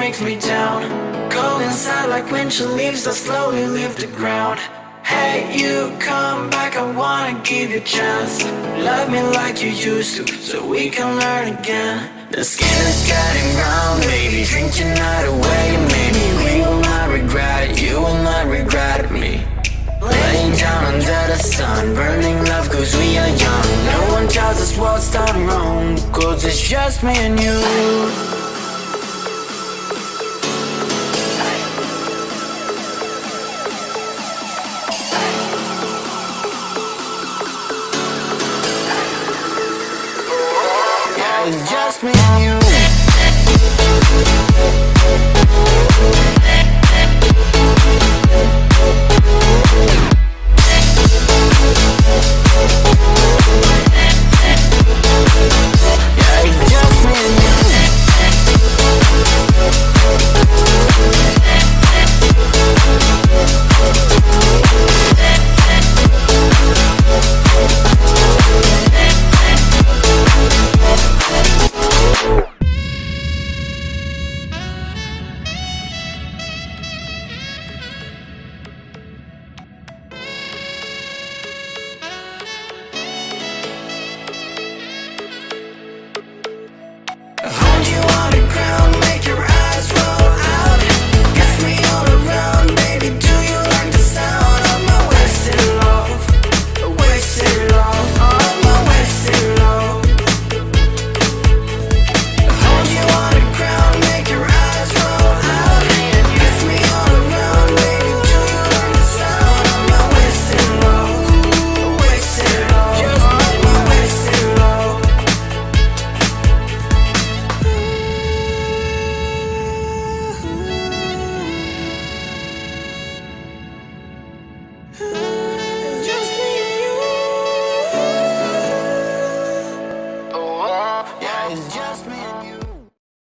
brings me down. Go inside like winter leaves that slowly leave the ground. Hey, you come back, I wanna give you a chance. Love me like you used to, so we can learn again. The skin is getting brown, baby. Drink your night away, maybe we will not regret it. You will not regret me. Laying down under the sun, burning love cause we are young. No one tells us what's done wrong, cause it's just me and you. It's just me and you.